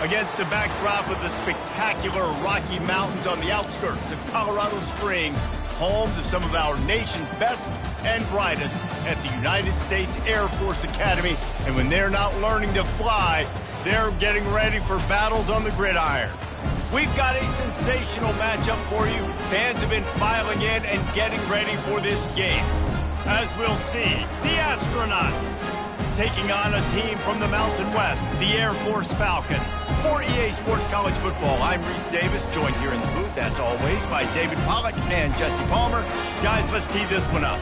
Against the backdrop of the spectacular Rocky Mountains on the outskirts of Colorado Springs, home to some of our nation's best and brightest at the United States Air Force Academy. And when they're not learning to fly, they're getting ready for battles on the gridiron. We've got a sensational matchup for you. Fans have been filing in and getting ready for this game. As we'll see, the Astronauts taking on a team from the Mountain West, the Air Force Falcons. For EA Sports College Football, I'm Reese Davis, joined here in the booth, as always, by David Pollack and Jesse Palmer. Guys, let's tee this one up.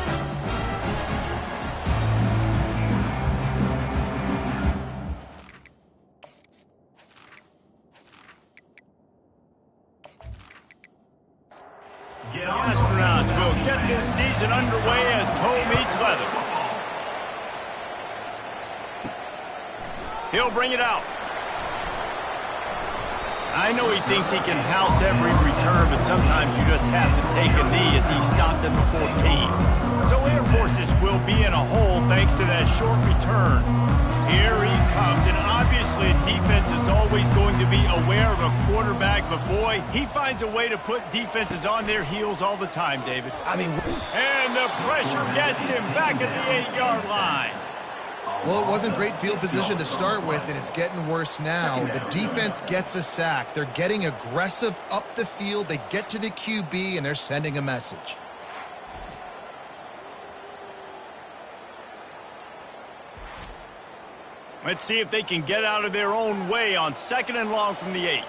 The Astronauts will get this season underway as toe meets leather. He'll bring it out. I know he thinks he can house every return, but sometimes you just have to take a knee as he stopped at the 14. So Air Forces will be in a hole thanks to that short return. Here he comes, and obviously defense is always going to be aware of a quarterback, but boy, he finds a way to put defenses on their heels all the time, David. And the pressure gets him back at the 8-yard line. Well, it wasn't great field position to start with, and it's getting worse now. The defense gets a sack. They're getting aggressive up the field. They get to the QB, and they're sending a message. Let's see if they can get out of their own way on 2nd and long from the 8.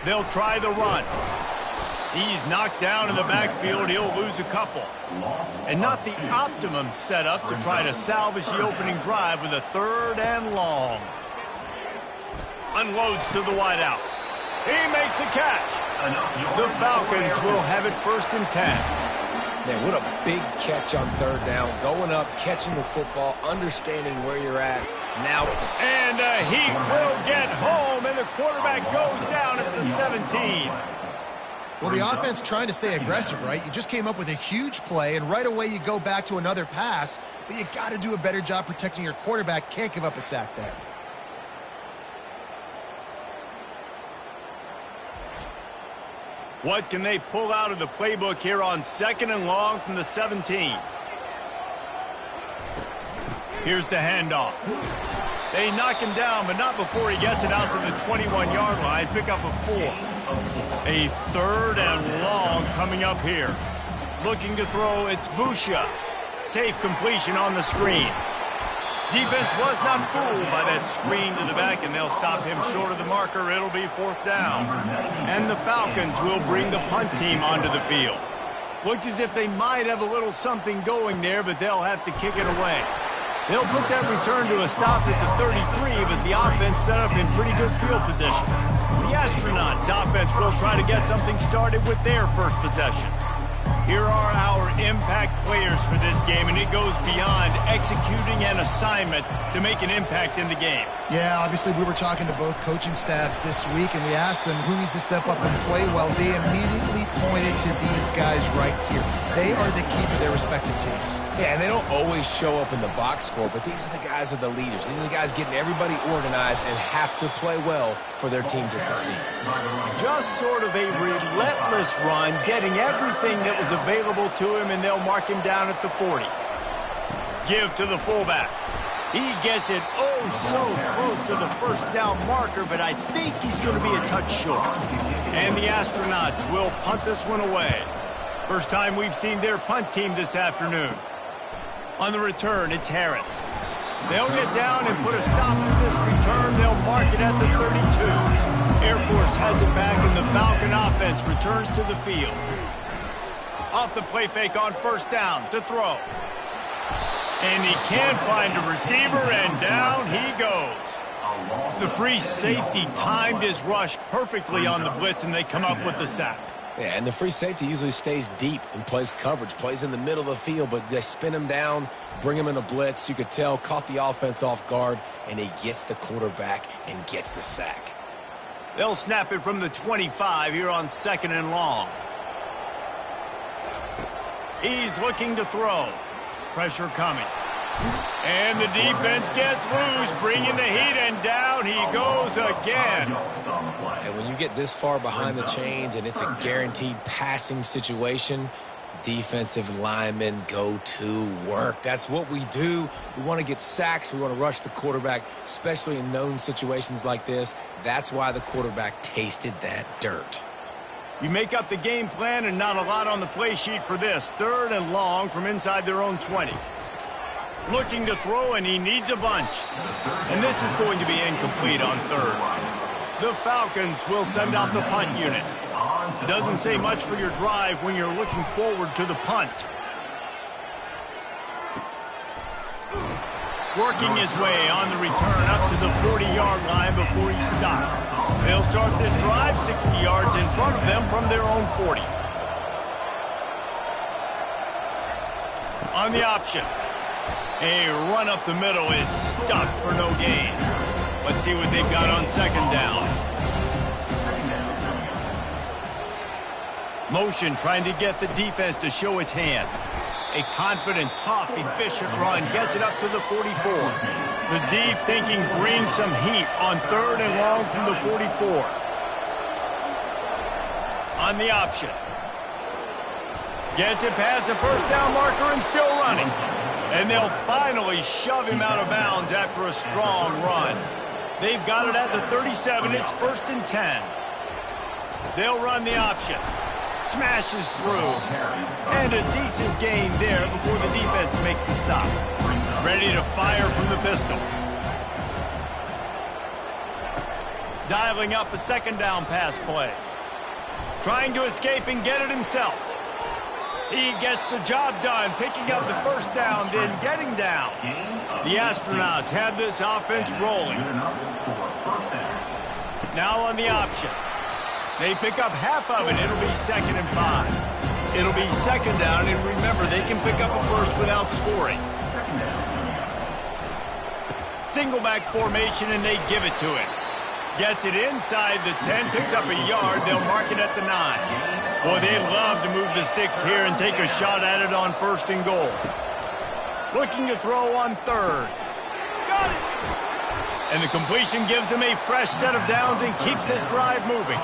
They'll try the run. He's knocked down in the backfield. He'll lose a couple. And not the optimum setup to try to salvage the opening drive with a 3rd and long. Unloads to the wideout. He makes a catch. The Falcons will have it 1st and 10. Man, what a big catch on 3rd down. Going up, catching the football, understanding where you're at. Now. And he will get home, and the quarterback goes down at the 17. Well, the offense trying to stay aggressive, right? You just came up with a huge play, and right away you go back to another pass, but you got to do a better job protecting your quarterback. Can't give up a sack there. What can they pull out of the playbook here on 2nd and long from the 17? Here's the handoff. They knock him down, but not before he gets it out to the 21-yard line. Pick up a 4. A 3rd and long coming up here. Looking to throw, it's Busha. Safe completion on the screen. Defense was not fooled by that screen to the back, and they'll stop him short of the marker. It'll be 4th down. And the Falcons will bring the punt team onto the field. Looks as if they might have a little something going there, but they'll have to kick it away. They'll put that return to a stop at the 33, but the offense set up in pretty good field position. The Astronauts offense will try to get something started with their first possession. Here are our impact players for this game, and it goes beyond executing an assignment to make an impact in the game. Yeah, obviously we were talking to both coaching staffs this week, and we asked them who needs to step up and play well. They immediately pointed to these guys right here. They are the key to their respective teams. Yeah, and they don't always show up in the box score, but these are the guys that are the leaders. These are the guys getting everybody organized and have to play well for their team to succeed. Just sort of a relentless run, getting everything that was available to him, and they'll mark him down at the 40. Give to the fullback. He gets it so close to the 1st down marker, but I think he's going to be a touch short. And the Astronauts will punt this one away. First time we've seen their punt team this afternoon. On the return, it's Harris. They'll get down and put a stop to this return. They'll mark it at the 32. Air Force has it back, and the Falcon offense returns to the field. Off the play fake on 1st down to throw. And he can't find a receiver, and down he goes. The free safety timed his rush perfectly on the blitz, and they come up with the sack. Yeah, and the free safety usually stays deep and plays coverage, plays in the middle of the field, but they spin him down, bring him in a blitz. You could tell, caught the offense off guard, and he gets the quarterback and gets the sack. They'll snap it from the 25 here on 2nd and long. He's looking to throw. Pressure coming. And the defense gets loose, bringing the heat, and down he goes again. And when you get this far behind the chains and it's a guaranteed passing situation, defensive linemen go to work. That's what we do. We want to get sacks. We want to rush the quarterback, especially in known situations like this. That's why the quarterback tasted that dirt. You make up the game plan and not a lot on the play sheet for this. 3rd and long from inside their own 20. Looking to throw, and he needs a bunch. And this is going to be incomplete on 3rd. The Falcons will send out the punt unit. Doesn't say much for your drive when you're looking forward to the punt. Working his way on the return up to the 40-yard line before he stopped. They'll start this drive 60 yards in front of them from their own 40. On the option. A run up the middle is stuck for no gain. Let's see what they've got on 2nd down. Motion trying to get the defense to show its hand. A confident, tough, efficient run gets it up to the 44. The D thinking bring some heat on 3rd and long from the 44. On the option. Gets it past the 1st down marker and still running. And they'll finally shove him out of bounds after a strong run. They've got it at the 37. It's 1st and 10. They'll run the option. Smashes through. And a decent gain there before the defense makes the stop. Ready to fire from the pistol. Dialing up a 2nd down pass play. Trying to escape and get it himself. He gets the job done, picking up the 1st down, then getting down. The Astronauts have this offense rolling. Now on the option. They pick up half of it. It'll be 2nd and 5. It'll be 2nd down, and remember, they can pick up a 1st without scoring. Single back formation, and they give it to him. Gets it inside the 10, picks up a yard. They'll mark it at the 9. Boy, they'd love to move the sticks here and take a shot at it on 1st and goal. Looking to throw on 3rd. Got it! And the completion gives them a fresh set of downs and keeps this drive moving.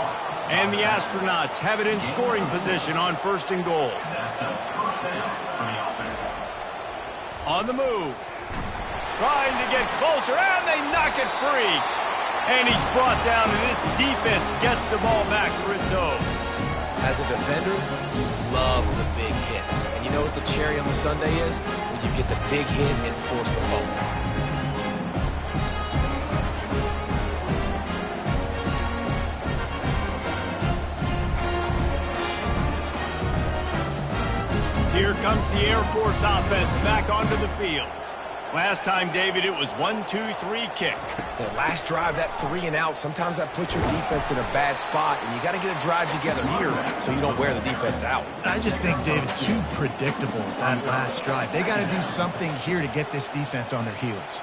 And the Astronauts have it in scoring position on 1st and goal. On the move. Trying to get closer, and they knock it free. And he's brought down, and this defense gets the ball back for its own. As a defender, you love the big hits. And you know what the cherry on the sundae is? When you get the big hit and force the fumble. Here comes the Air Force offense back onto the field. Last time, David, it was 1-2-3 kick. The last drive, that 3 and out, sometimes that puts your defense in a bad spot, and you got to get a drive together here so you don't wear the defense out. I just think, David, too predictable, that last drive. They got to do something here to get this defense on their heels.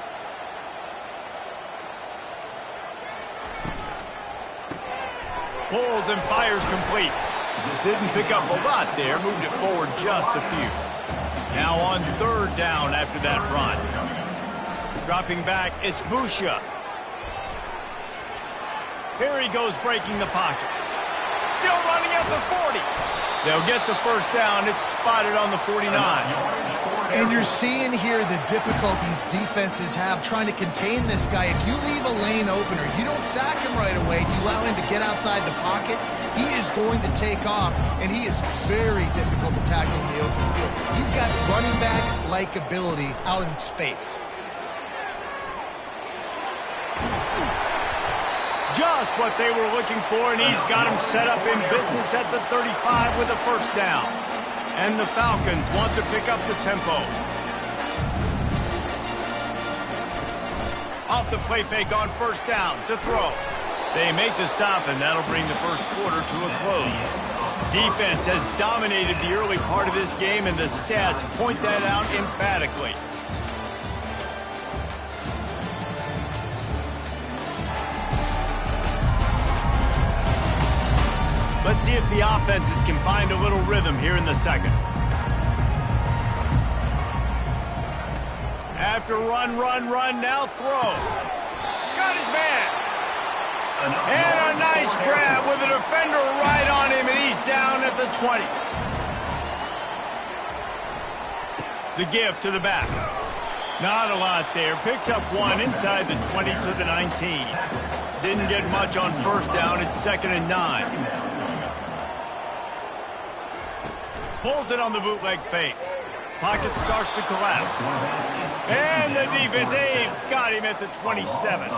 Pulls and fires complete. Didn't pick up a lot there, moved it forward just a few. Now on 3rd down after that run. Dropping back, it's Busha. Here he goes breaking the pocket. Still running at the 40. They'll get the 1st down. It's spotted on the 49. And you're seeing here the difficulties defenses have trying to contain this guy. If you leave a lane open or you don't sack him right away, you allow him to get outside the pocket, he is going to take off, and he is very difficult to tackle in the open field. He's got running back-like ability out in space. Just what they were looking for, and he's got him set up in business at the 35 with a 1st down. And the Falcons want to pick up the tempo. Off the play fake on 1st down to throw. They make the stop, and that'll bring the 1st quarter to a close. Defense has dominated the early part of this game, and the stats point that out emphatically. Let's see if the offenses can find a little rhythm here in the 2nd. After run, now throw. Got his man. And a nice grab with a defender right on him, and he's down at the 20. The give to the back. Not a lot there. Picks up one inside the 20 to the 19. Didn't get much on first down. It's 2nd and 9. Pulls it on the bootleg fake. Pocket starts to collapse. And the defense, they've got him at the 27.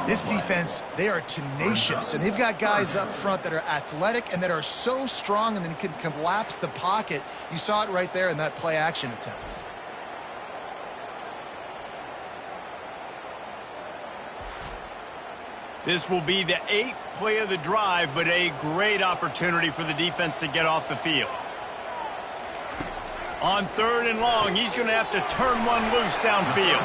This defense, they are tenacious, and they've got guys up front that are athletic and that are so strong and then can collapse the pocket. You saw it right there in that play-action attempt. This will be the 8th play of the drive, but a great opportunity for the defense to get off the field. On 3rd and long, he's going to have to turn one loose downfield.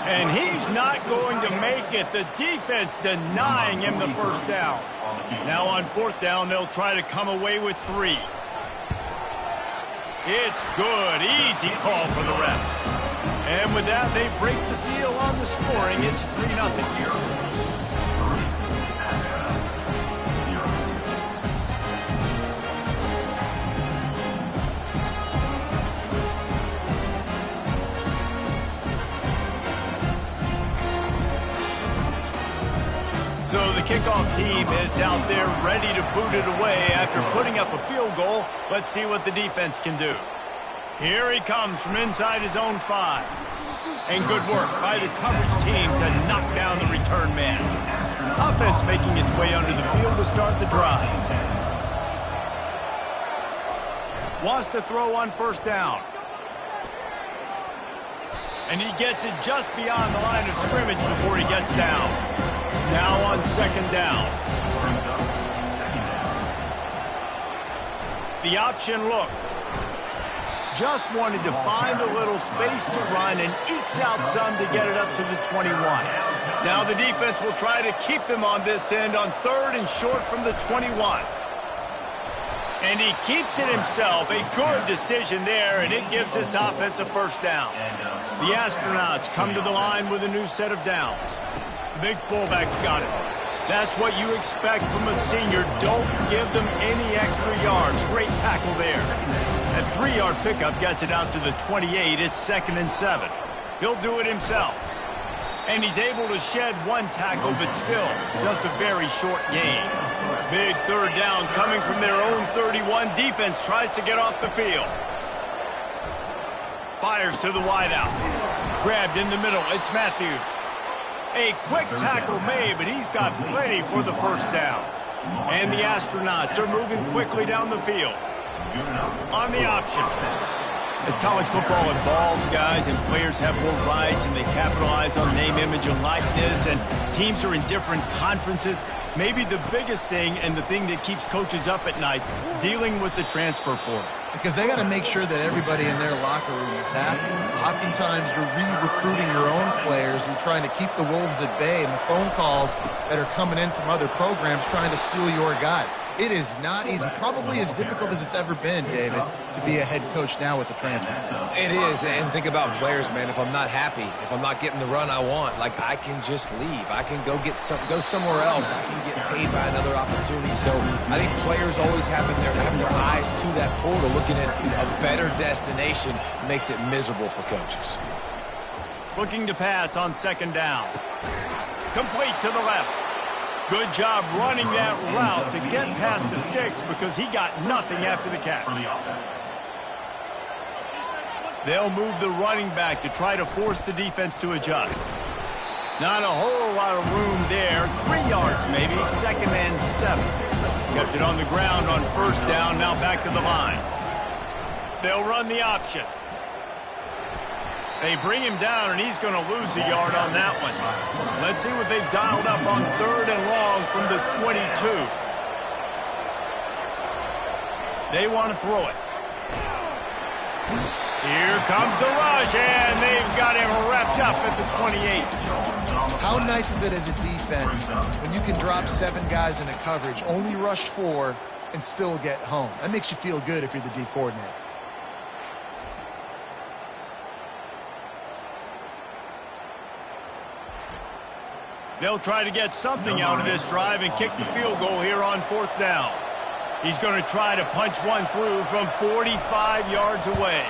And he's not going to make it. The defense denying him the first down. Now on 4th down, they'll try to come away with 3. It's good. Easy call for the refs. And with that, they break the seal on the scoring. It's 3-0. So the kickoff team is out there ready to boot it away after putting up a field goal. Let's see what the defense can do. Here he comes from inside his own 5. And good work by the coverage team to knock down the return man. Offense making its way under the field to start the drive. Wants to throw on 1st down. And he gets it just beyond the line of scrimmage before he gets down. Now on 2nd down. The option look. Just wanted to find a little space to run and ekes out some to get it up to the 21. Now the defense will try to keep them on this end on 3rd and short from the 21. And he keeps it himself. A good decision there, and it gives this offense a 1st down. The Astronauts come to the line with a new set of downs. The big fullback's got it. That's what you expect from a senior. Don't give them any extra yards. Great tackle there. That 3-yard pickup gets it out to the 28. It's 2nd and 7. He'll do it himself. And he's able to shed one tackle, but still just a very short gain. Big 3rd down coming from their own 31. Defense tries to get off the field. Fires to the wideout. Grabbed in the middle. It's Matthews. A quick tackle made, but he's got plenty for the 1st down. And the Astronauts are moving quickly down the field. On the option. As college football evolves, guys, and players have more rights and they capitalize on name, image, and likeness, and teams are in different conferences, maybe the biggest thing and the thing that keeps coaches up at night, dealing with the transfer portal. Because they got to make sure that everybody in their locker room is happy. Oftentimes, you're re-recruiting your own players and trying to keep the Wolves at bay, and the phone calls that are coming in from other programs trying to steal your guys. It is not easy. Probably as difficult as it's ever been, David, to be a head coach now with the transfer. It is, and think about players, man. If I'm not happy, if I'm not getting the run I want, like, I can just leave. I can go somewhere else. I can get paid by another opportunity. So I think players always having their eyes to that portal, looking at a better destination, makes it miserable for coaches. Looking to pass on 2nd down. Complete to the left. Good job running that route to get past the sticks because he got nothing after the catch. They'll move the running back to try to force the defense to adjust. Not a whole lot of room there. 3 yards maybe. 2nd and 7. Kept it on the ground on 1st down. Now back to the line. They'll run the option. They bring him down, and he's going to lose a yard on that one. Let's see what they've dialed up on 3rd and long from the 22. They want to throw it. Here comes the rush, and they've got him wrapped up at the 28. How nice is it as a defense when you can drop 7 guys into coverage, only rush 4, and still get home? That makes you feel good if you're the D coordinator. They'll try to get something out of this drive and kick the field goal here on 4th down. He's going to try to punch one through from 45 yards away.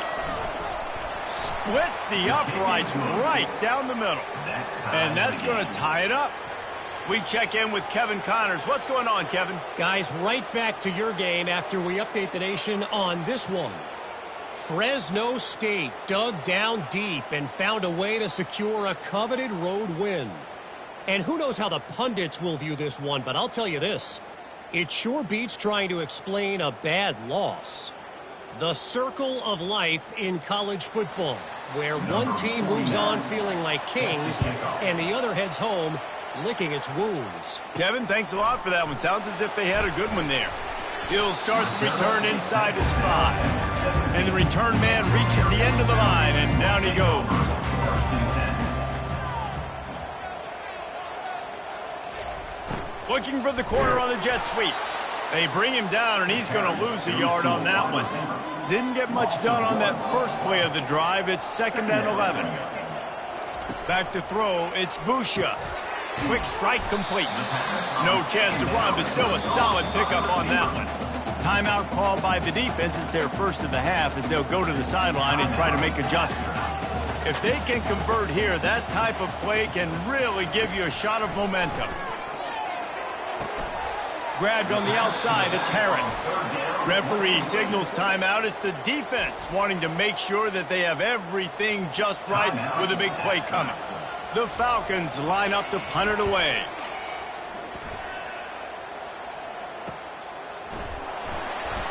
Splits the uprights right down the middle. And that's going to tie it up. We check in with Kevin Connors. What's going on, Kevin? Guys, right back to your game after we update the nation on this one. Fresno State dug down deep and found a way to secure a coveted road win. And who knows how the pundits will view this one, but I'll tell you this. It sure beats trying to explain a bad loss. The circle of life in college football, where one team moves on feeling like kings and the other heads home licking its wounds. Kevin, thanks a lot for that one. Sounds as if they had a good one there. He'll start the return inside his 5. And the return man reaches the end of the line, and down he goes. Looking for the corner on the jet sweep. They bring him down, and he's going to lose a yard on that one. Didn't get much done on that first play of the drive. It's 2nd and 11. Back to throw. It's Busha. Quick strike complete. No chance to run, but still a solid pickup on that one. Timeout called by the defense. It's their first of the half as they'll go to the sideline and try to make adjustments. If they can convert here, that type of play can really give you a shot of momentum. Grabbed on the outside, it's Harris. Referee signals timeout. It's the defense wanting to make sure that they have everything just right with a big play coming. The Falcons line up to punt it away.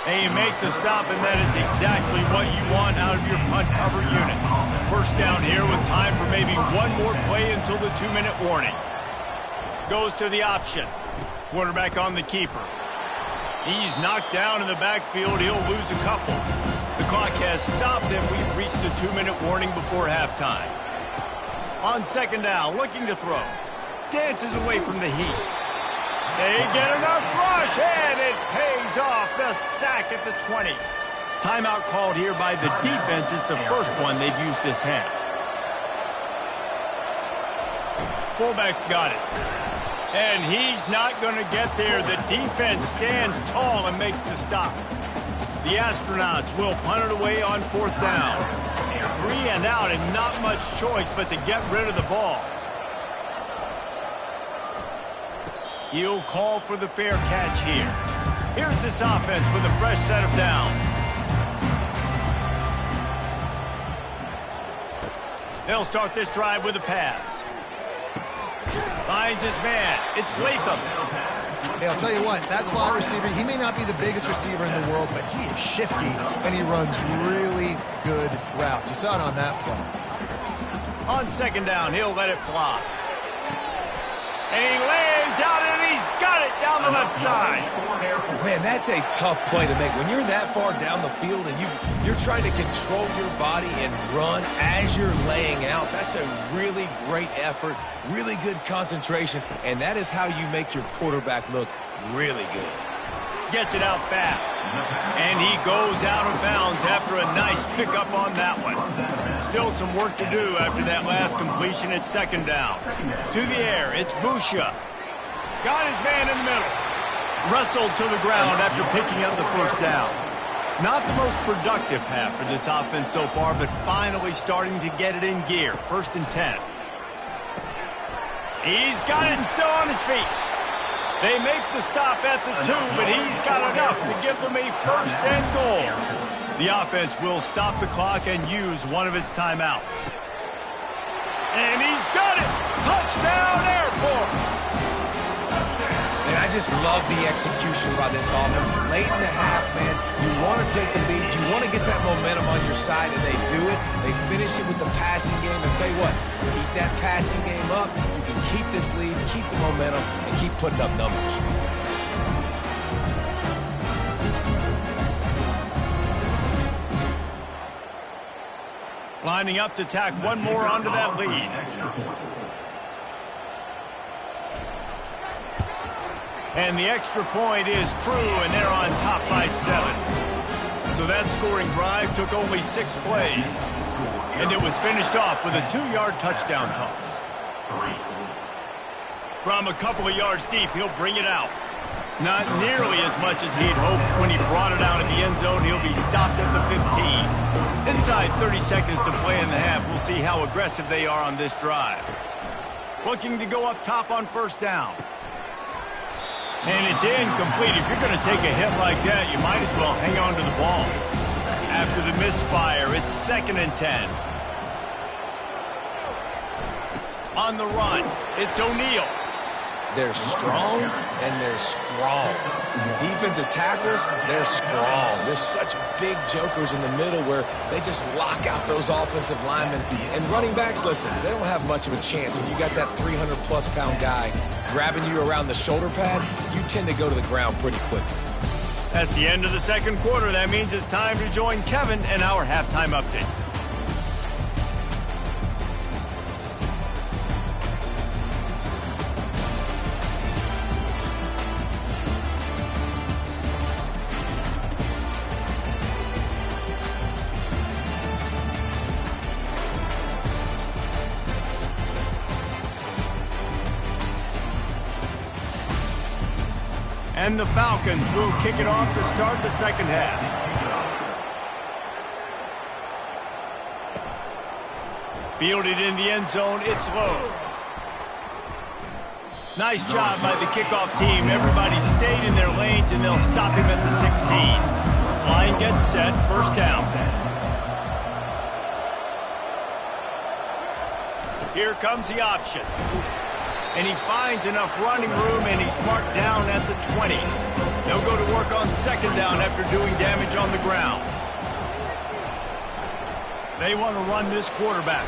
And you make the stop, and that is exactly what you want out of your punt cover unit. First down here with time for maybe one more play until the 2-minute warning. Goes to the option. Quarterback on the keeper. He's knocked down in the backfield. He'll lose a couple. The clock has stopped, and we've reached the 2-minute warning before halftime. On 2nd down, looking to throw. Dances away from the heat. They get enough rush, and it pays off. The sack at the 20. Timeout called here by the defense. It's the first one they've used this half. Fullback's got it. And he's not going to get there. The defense stands tall and makes the stop. The Astronauts will punt it away on 4th down. 3 and out and not much choice but to get rid of the ball. He'll call for the fair catch here. Here's this offense with a fresh set of downs. They'll start this drive with a pass. Finds his man. It's Latham. Hey, I'll tell you what, that slot receiver, he may not be the biggest receiver in the world, but he is shifty, and he runs really good routes. You saw it on that play. On 2nd down, he'll let it fly. And he lays out, and he's got it down the left side. Man, that's a tough play to make. When you're that far down the field and you're trying to control your body and run as you're laying out, that's a really great effort, really good concentration, and that is how you make your quarterback look really good. Gets it out fast. And he goes out of bounds after a nice pickup on that one. Still some work to do after that last completion at 2nd down. To the air, it's Busha. Got his man in the middle. Wrestled to the ground after picking up the first down. Not the most productive half for this offense so far, but finally starting to get it in gear. 1st and 10. He's got it and still on his feet. They make the stop at the 2, but he's got enough to give them a 1st and goal. The offense will stop the clock and use one of its timeouts. And he's got it! Touchdown Air Force! And I just love the execution by this offense. Late in the half, man, you want to take the lead. You want to get that momentum on your side, and they do it. They finish it with the passing game. And tell you what, keep that passing game up. You can keep this lead, keep the momentum, and keep putting up numbers. Lining up to tack one more onto that lead. And the extra point is true, and they're on top by 7. So that scoring drive took only 6 plays. And it was finished off with a 2-yard touchdown toss. From a couple of yards deep, he'll bring it out. Not nearly as much as he'd hoped when he brought it out in the end zone. He'll be stopped at the 15. Inside 30 seconds to play in the half. We'll see how aggressive they are on this drive. Looking to go up top on first down. And it's incomplete. If you're going to take a hit like that, you might as well hang on to the ball. After the misfire, it's 2nd and 10. On the run, it's O'Neal. They're strong, and they're strong. Defensive tackles, they're strong. There's such big jokers in the middle where they just lock out those offensive linemen. And running backs, listen, they don't have much of a chance. When you got that 300-plus pound guy grabbing you around the shoulder pad, you tend to go to the ground pretty quickly. That's the end of the second quarter. That means it's time to join Kevin and our halftime update. And the Falcons will kick it off to start the second half. Fielded in the end zone, it's low. Nice job by the kickoff team. Everybody stayed in their lanes, and they'll stop him at the 16. Line gets set, first down. Here comes the option. And he finds enough running room, and he's marked down at the 20. They'll go to work on second down after doing damage on the ground. They want to run this quarterback.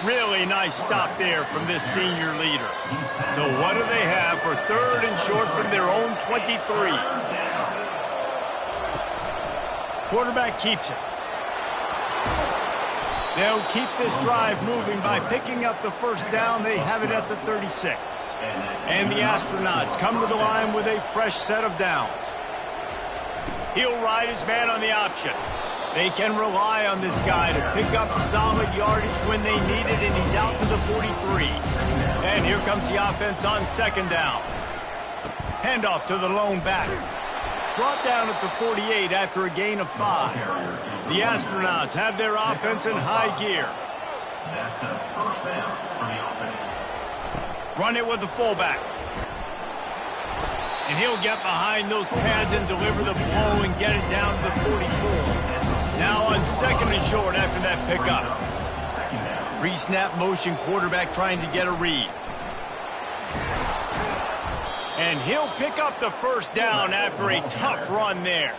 Really nice stop there from this senior leader. So what do they have for 3rd and short from their own 23? Quarterback keeps it. They'll keep this drive moving by picking up the first down. They have it at the 36. And the Astronauts come to the line with a fresh set of downs. He'll ride his man on the option. They can rely on this guy to pick up solid yardage when they need it, and he's out to the 43. And here comes the offense on second down. Handoff to the lone back. Brought down at the 48 after a gain of 5. The Astronauts have their offense in high gear. That's a first down for the offense. Run it with the fullback. And he'll get behind those pads and deliver the blow and get it down to the 44. Now on 2nd and short after that pickup. Pre-snap motion, quarterback trying to get a read. And he'll pick up the first down after a tough run there.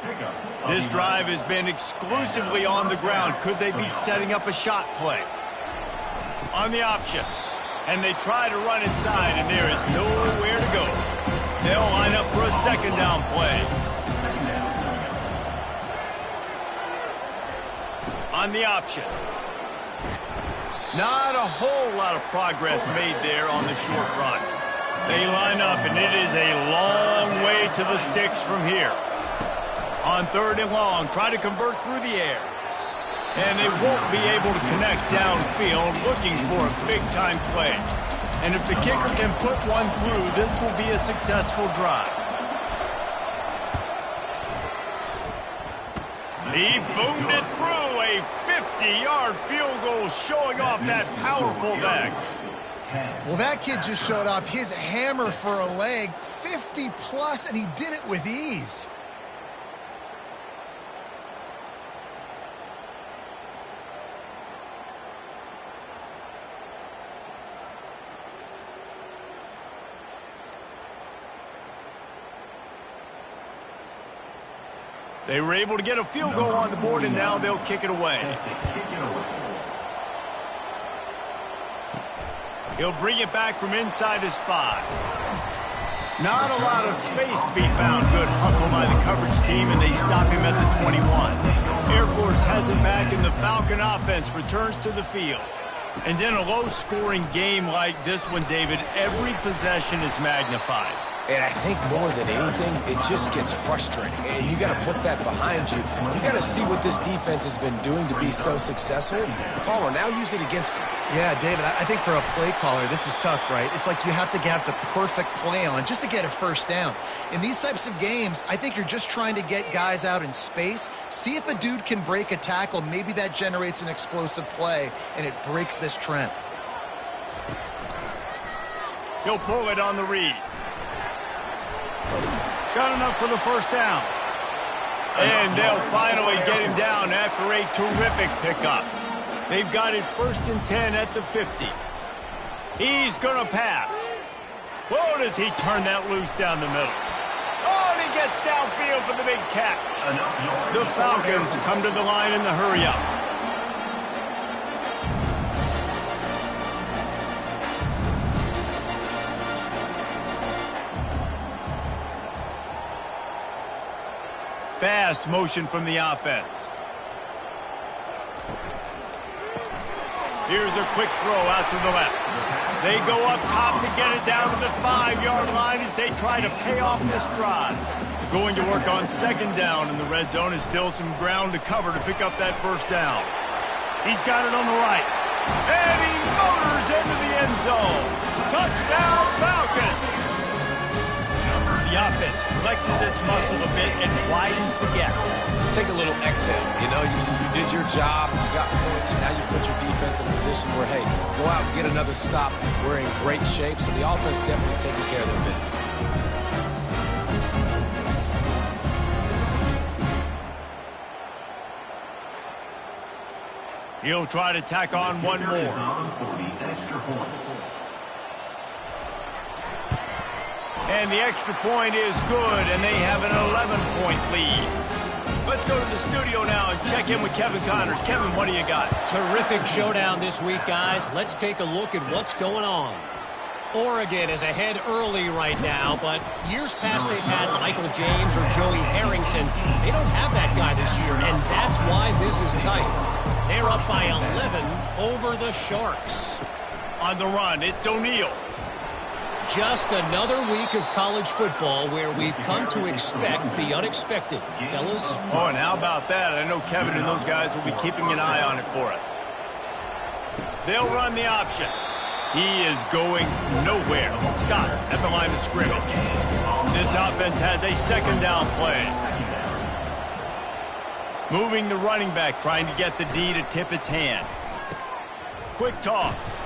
This drive has been exclusively on the ground. Could they be setting up a shot play? On the option. And they try to run inside, and there is nowhere to go. They'll line up for a second down play. On the option. Not a whole lot of progress made there on the short run. They line up, and it is a long way to the sticks from here. On 3rd and long, try to convert through the air. And they won't be able to connect downfield, looking for a big-time play. And if the kicker can put one through, this will be a successful drive. He boomed it through, a 50-yard field goal showing off that powerful leg. Well, that kid just showed off his hammer for a leg, 50-plus, and he did it with ease. They were able to get a field goal on the board, and now they'll kick it away. He'll bring it back from inside his 5. Not a lot of space to be found. Good hustle by the coverage team, and they stop him at the 21. Air Force has it back, and the Falcon offense returns to the field. And in a low-scoring game like this one, David, every possession is magnified. And I think more than anything, it just gets frustrating. And you got to put that behind you. You got to see what this defense has been doing to be so successful. Palmer, now use it against him. Yeah, David, I think for a play caller, this is tough, right? It's like you have to have the perfect play on just to get a first down. In these types of games, I think you're just trying to get guys out in space, see if a dude can break a tackle. Maybe that generates an explosive play, and it breaks this trend. He'll pull it on the read. Got enough for the first down. And they'll finally get him down after a terrific pickup. They've got it 1st and 10 at the 50. He's going to pass. Whoa, does he turn that loose down the middle. Oh, and he gets downfield for the big catch. The Falcons come to the line in the hurry-up. Fast motion from the offense. Here's a quick throw out to the left. They go up top to get it down to the 5-yard line as they try to pay off this drive. Going to work on 2nd down in the red zone is still some ground to cover to pick up that first down. He's got it on the right. And he motors into the end zone. Touchdown, Falcons! The offense flexes its muscle a bit and widens the gap. Take a little exhale. You know, you did your job. You got points. Now you put your defense in a position where, hey, go out and get another stop. We're in great shape, so the offense definitely taking care of their business. He'll try to tack on one more. And the extra point is good, and they have an 11-point lead. Let's go to the studio now and check in with Kevin Connors. Kevin, what do you got? Terrific showdown this week, guys. Let's take a look at what's going on. Oregon is ahead early right now, but years past they've had Michael James or Joey Harrington. They don't have that guy this year, and that's why this is tight. They're up by 11 over the Sharks. On the run, it's O'Neal. Just another week of college football where we've come to expect the unexpected, fellas. Oh, and how about that? I know Kevin and those guys will be keeping an eye on it for us. They'll run the option. He is going nowhere. Scott at the line of scrimmage. This offense has a 2nd down play. Moving the running back, trying to get the D to tip its hand. Quick toss.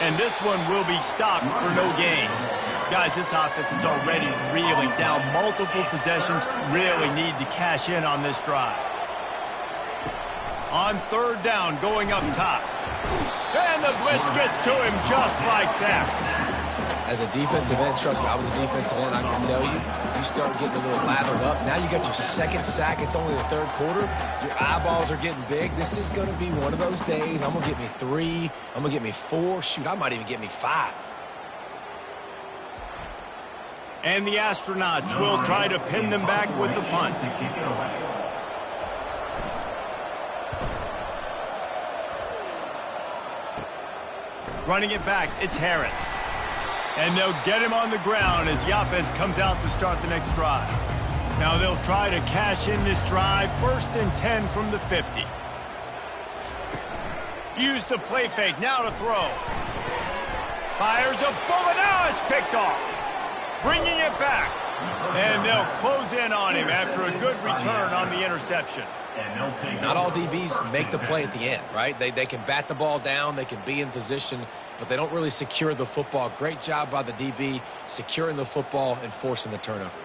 And this one will be stopped for no gain. Guys, this offense is already reeling down multiple possessions. Really need to cash in on this drive. On 3rd down, going up top. And the blitz gets to him just like that. As a defensive end, trust me, I was a defensive end, I can tell you, you start getting a little lathered up. Now you got your 2nd sack. It's only the 3rd quarter. Your eyeballs are getting big. This is going to be one of those days. I'm going to get me 3. I'm going to get me 4. Shoot, I might even get me 5. And the Astronauts will try to pin them back with the punt. Running it back, it's Harris. And they'll get him on the ground as the offense comes out to start the next drive. Now they'll try to cash in this drive. 1st and 10 from the 50. Use the play fake, now to throw. Fires a bullet, now it's picked off. Bringing it back. And they'll close in on him after a good return on the interception. Not all DBs make the play at the end, right? They can bat the ball down, they can be in position, but they don't really secure the football. Great job by the DB securing the football and forcing the turnover.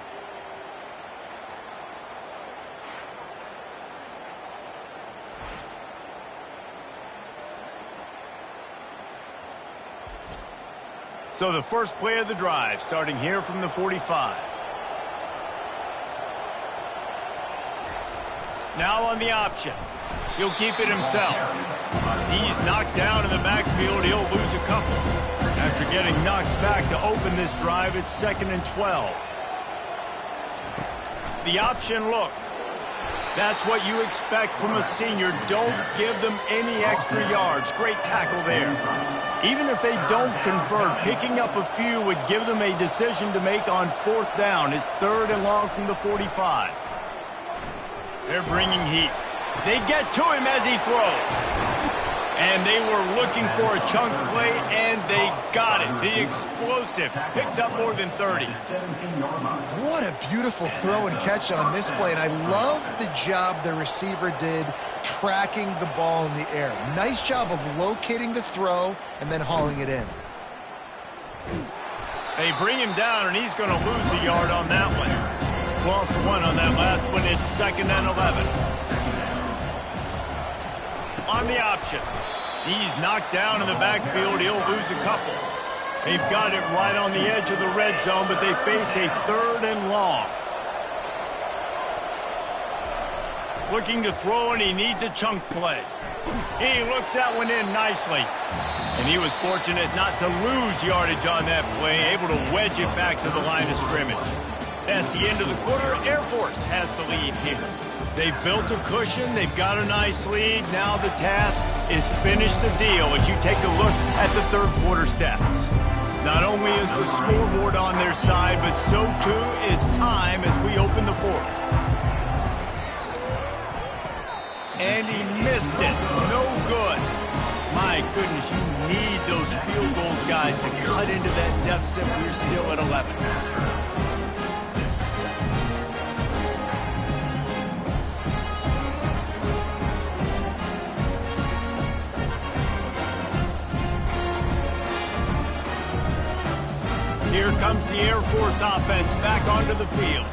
So the first play of the drive, starting here from the 45. Now on the option. He'll keep it himself. He's knocked down in the backfield. He'll lose a couple. After getting knocked back to open this drive, it's 2nd and 12. The option look. That's what you expect from a senior. Don't give them any extra yards. Great tackle there. Even if they don't convert, picking up a few would give them a decision to make on 4th down. It's 3rd and long from the 45. They're bringing heat. They get to him as he throws. And they were looking for a chunk play, and they got it. The explosive picks up more than 30. What a beautiful throw and catch on this play, and I love the job the receiver did tracking the ball in the air. Nice job of locating the throw and then hauling it in. They bring him down, and he's going to lose a yard on that one. Lost one on that last one. It's 2nd and 11. On the option. He's knocked down in the backfield. He'll lose a couple. They've got it right on the edge of the red zone, but they face a 3rd and long. Looking to throw, and he needs a chunk play. He looks that one in nicely. And he was fortunate not to lose yardage on that play, able to wedge it back to the line of scrimmage. That's the end of the quarter. Air Force has the lead here. They've built a cushion. They've got a nice lead. Now the task is finish the deal as you take a look at the 3rd quarter stats. Not only is the scoreboard on their side, but so too is time as we open the 4th. And he missed it. No good. My goodness, you need those field goals, guys, to cut into that deficit. We're still at 11. Here comes the Air Force offense back onto the field.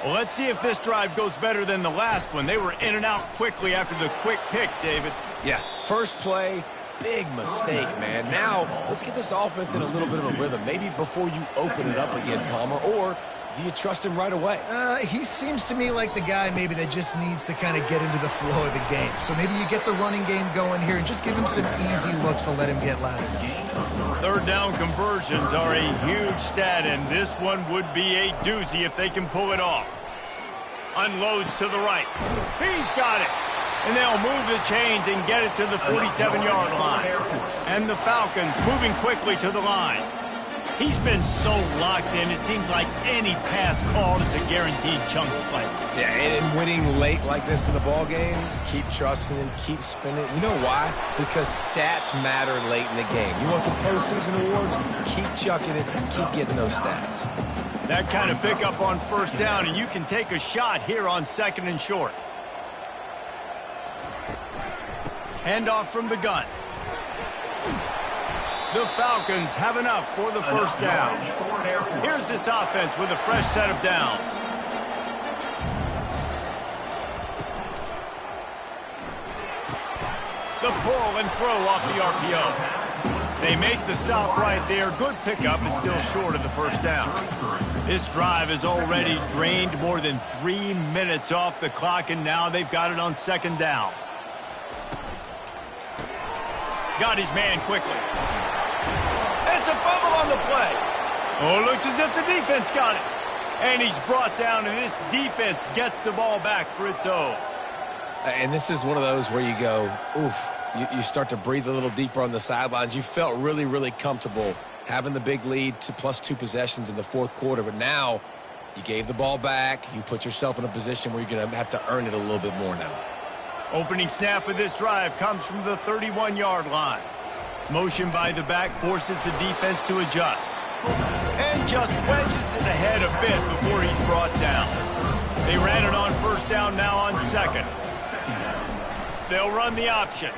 Well, let's see if this drive goes better than the last one. They were in and out quickly after the quick pick, David. Yeah, first play, big mistake, man. Now, let's get this offense in a little bit of a rhythm. Maybe before you open it up again, Palmer, or do you trust him right away? He seems to me like the guy maybe that just needs to kind of get into the flow of the game. So maybe you get the running game going here and just give him some easy looks to let him get louder. 3rd down conversions are a huge stat, and this one would be a doozy if they can pull it off. Unloads to the right. He's got it. And they'll move the chains and get it to the 47-yard line. And the Falcons moving quickly to the line. He's been so locked in, it seems like any pass called is a guaranteed chunk play. Yeah, and winning late like this in the ball game, keep trusting him, keep spinning. You know why? Because stats matter late in the game. You want some postseason awards? Keep chucking it, keep getting those stats. That kind of pickup on 1st down, and you can take a shot here on 2nd and short. Handoff from the gun. The Falcons have enough for the 1st down. Here's this offense with a fresh set of downs. The pull and throw off the RPO. They make the stop right there. Good pickup, but still short of the 1st down. This drive has already drained more than 3 minutes off the clock, and now they've got it on 2nd down. Got his man quickly. It's a fumble on the play. Oh, it looks as if the defense got it. And he's brought down, and this defense gets the ball back for its own. And this is one of those where you go, oof, you start to breathe a little deeper on the sidelines. You felt really, really comfortable having the big lead to +2 possessions in the 4th quarter. But now you gave the ball back. You put yourself in a position where you're going to have to earn it a little bit more now. Opening snap of this drive comes from the 31-yard line. Motion by the back forces the defense to adjust. And just wedges it ahead a bit before he's brought down. They ran it on 1st down, now on 2nd. They'll run the option.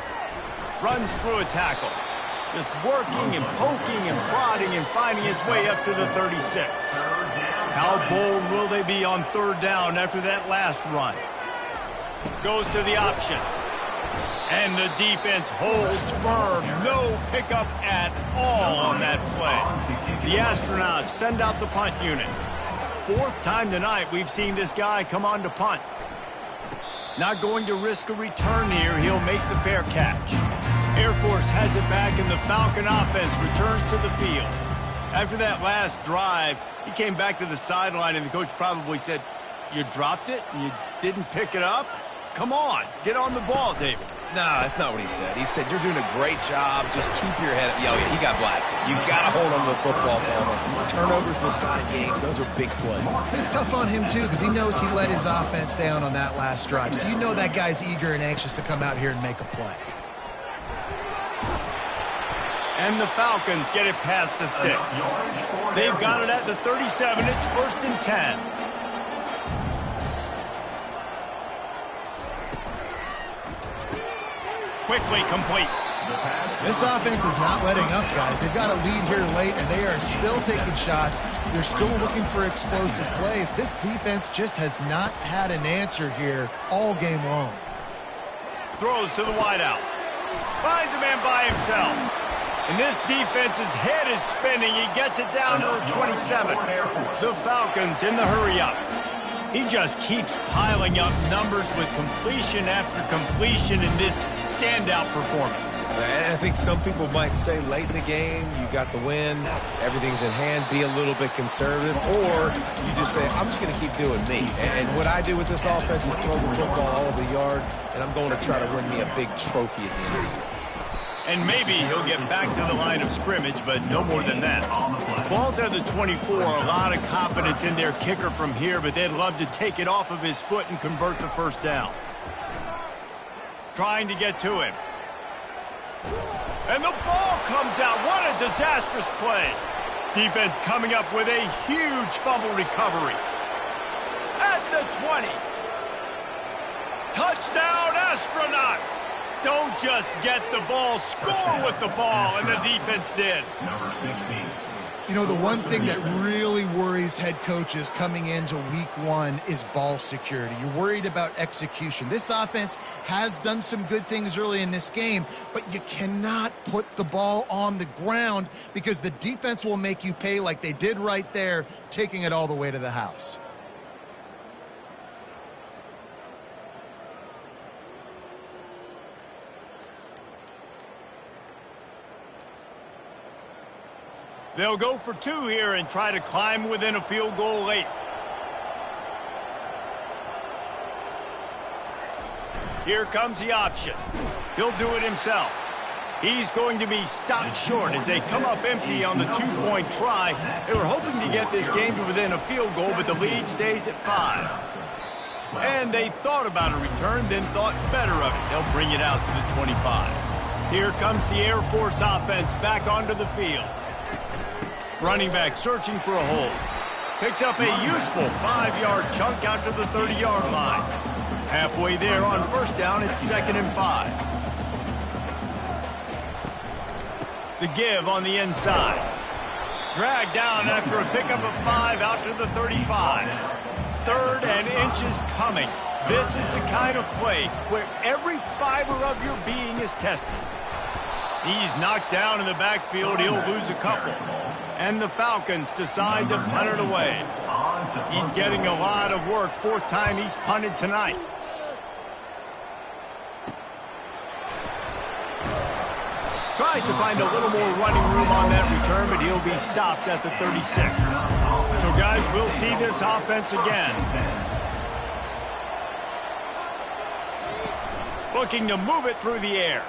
Runs through a tackle. Just working and poking and prodding and finding his way up to the 36. How bold will they be on 3rd down after that last run? Goes to the option. And the defense holds firm. No pickup at all on that play. The Astronauts send out the punt unit. 4th time tonight we've seen this guy come on to punt. Not going to risk a return here. He'll make the fair catch. Air Force has it back, and the Falcon offense returns to the field. After that last drive, he came back to the sideline, and the coach probably said, "You dropped it and you didn't pick it up? Come on, get on the ball, David." No, that's not what he said. He said, "You're doing a great job. Just keep your head up." Yeah, he got blasted. You got to hold on to the football, Palmer. Turnovers decide games. Those are big plays. It's tough on him, too, because he knows he let his offense down on that last drive. So you know that guy's eager and anxious to come out here and make a play. And the Falcons get it past the sticks. They've got it at the 37. It's 1st and 10. Quickly complete. This offense is not letting up, guys. They've got a lead here late, and they are still taking shots. They're still looking for explosive plays. This defense just has not had an answer here all game long. Throws to the wideout. Finds a man by himself. And this defense's head is spinning. He gets it down to the 27. The Falcons in the hurry-up. He just keeps piling up numbers with completion after completion in this standout performance. And I think some people might say late in the game, you got the win, everything's in hand, be a little bit conservative, or you just say, I'm just going to keep doing me. And what I do with this offense is throw the football all over the yard, and I'm going to try to win me a big trophy at the end of the year. And maybe he'll get back to the line of scrimmage, but no more than that. Ball's at the 24, a lot of confidence in their kicker from here, but they'd love to take it off of his foot and convert the first down. Trying to get to him. And the ball comes out. What a disastrous play. Defense coming up with a huge fumble recovery. At the 20. Touchdown, Astronauts. Don't just get the ball, score with the ball, and the defense did. Number 16. You know, the one thing that really worries head coaches coming into week one is ball security. You're worried about execution. This offense has done some good things early in this game, but you cannot put the ball on the ground because the defense will make you pay like they did right there, taking it all the way to the house. They'll go for 2 here and try to climb within a field goal late. Here comes the option. He'll do it himself. He's going to be stopped short as they come up empty on the 2-point try. They were hoping to get this game to within a field goal, but the lead stays at 5. And they thought about a return, then thought better of it. They'll bring it out to the 25. Here comes the Air Force offense back onto the field. Running back searching for a hole. Picks up a useful 5-yard chunk out to the 30-yard line. Halfway there on first down, it's 2nd and 5. The give on the inside. Dragged down after a pickup of 5 out to the 35. 3rd and inches coming. This is the kind of play where every fiber of your being is tested. He's knocked down in the backfield. He'll lose a couple. And the Falcons decide to punt it away. He's getting a lot of work. 4th time he's punted tonight. Tries to find a little more running room on that return, but he'll be stopped at the 36. So, guys, we'll see this offense again. Looking to move it through the air.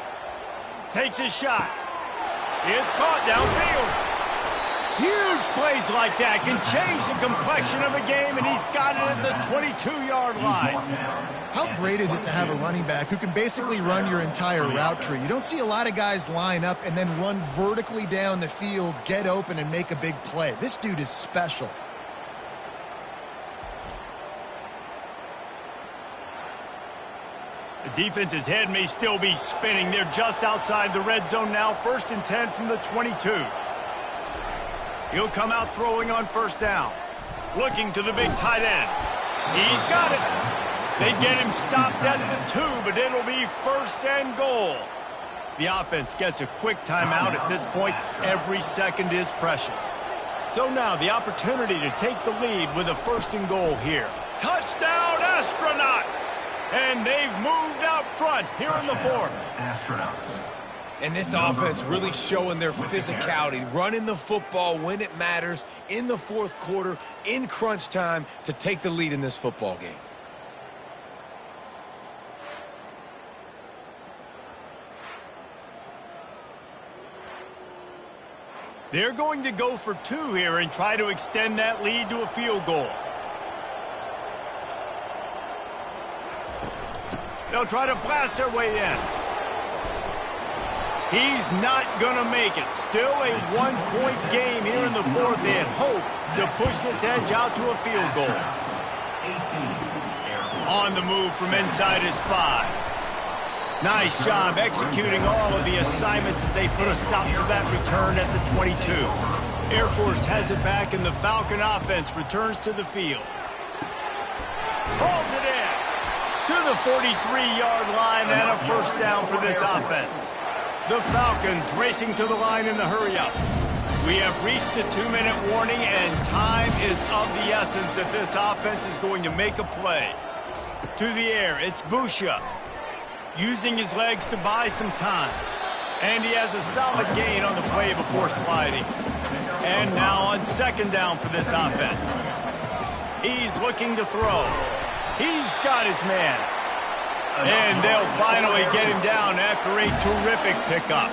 Takes his shot. It's caught downfield. Huge plays like that can change the complexion of a game, and he's got it at the 22-yard line. How great is it to have a running back who can basically run your entire route tree? You don't see a lot of guys line up and then run vertically down the field, get open, and make a big play. This dude is special. The defense's head may still be spinning. They're just outside the red zone now. 1st and 10 from the 22. He'll come out throwing on first down. Looking to the big tight end. He's got it. They get him stopped at the 2, but it'll be 1st and goal. The offense gets a quick timeout at this point. Every second is precious. So now the opportunity to take the lead with a 1st and goal here. Touchdown, Astronauts! And they've moved out front here in the 4th. Astronauts. And this offense really showing their physicality, running the football when it matters, in the 4th quarter, in crunch time, to take the lead in this football game. They're going to go for 2 here and try to extend that lead to a field goal. They'll try to blast their way in. He's not going to make it. Still a one-point game here in the fourth. They had hoped to push this edge out to a field goal. On the move from inside his 5. Nice job executing all of the assignments as they put a stop to that return at the 22. Air Force has it back, and the Falcon offense returns to the field. Hauls it in to the 43-yard line, and a first down for this offense. The Falcons racing to the line in the hurry-up. We have reached the 2-minute warning, and time is of the essence if this offense is going to make a play. To the air, it's Busha, using his legs to buy some time. And he has a solid gain on the play before sliding. And now on second down for this offense. He's looking to throw. He's got his man. And they'll finally get him down after a terrific pickup.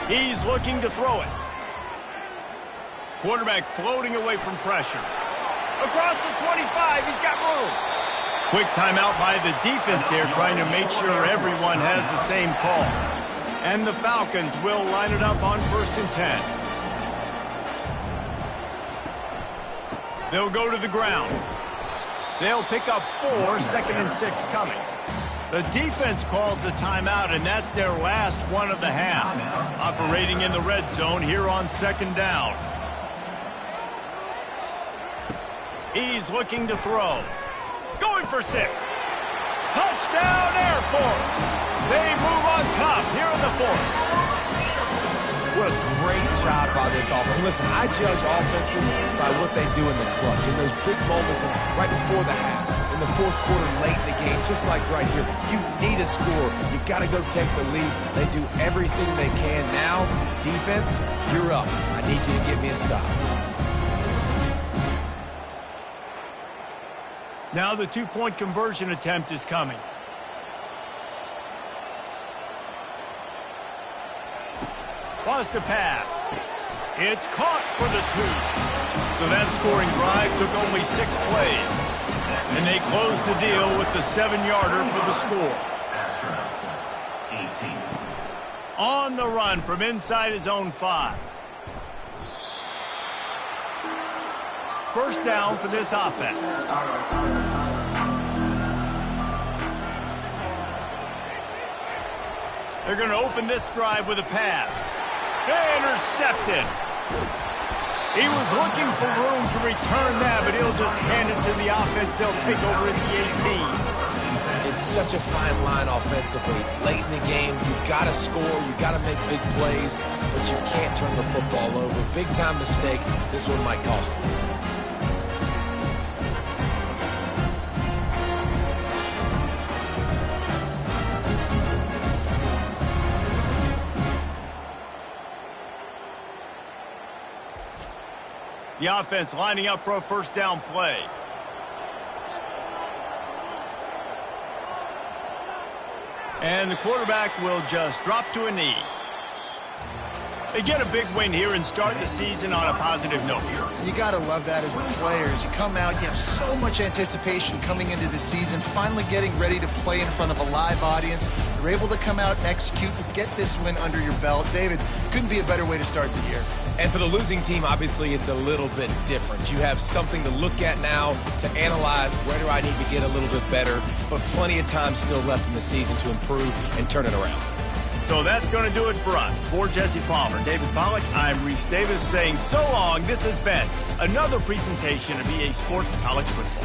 He's looking to throw it. Quarterback floating away from pressure. Across the 25, he's got room. Quick timeout by the defense there, trying to make sure everyone has the same call. And the Falcons will line it up on 1st and 10. They'll go to the ground. They'll pick up 4, 2nd and 6 coming. The defense calls the timeout, and that's their last one of the half. Operating in the red zone here on 2nd down. He's looking to throw. Going for 6. Touchdown, Air Force. They move on top here in the 4th. What a great job by this offense. Listen, I judge offenses by what they do in the clutch, in those big moments right before the half, in the 4th quarter, late in the game, just like right here. You need a score. You got to go take the lead. They do everything they can. Now, defense, you're up. I need you to get me a stop. Now the 2-point conversion attempt is coming. Wants to pass. It's caught for the 2. So that scoring drive took only 6 plays. And they close the deal with the 7-yarder for the score. On the run from inside his own 5. First down for this offense. They're going to open this drive with a pass. Intercepted. He was looking for room to return that, but he'll just hand it to the offense. They'll take over at the 18. It's such a fine line offensively. Late in the game, you've got to score, you've got to make big plays, but you can't turn the football over. Big-time mistake. This one might cost him. The offense lining up for a first down play. And the quarterback will just drop to a knee. They get a big win here and start the season on a positive note. You got to love that as the players. You come out, you have so much anticipation coming into the season, finally getting ready to play in front of a live audience. You're able to come out and execute and get this win under your belt. David, couldn't be a better way to start the year. And for the losing team, obviously, it's a little bit different. You have something to look at now to analyze where do I need to get a little bit better, but plenty of time still left in the season to improve and turn it around. So that's going to do it for us. For Jesse Palmer, David Pollack, I'm Reese Davis saying so long. This has been another presentation of EA Sports College Football.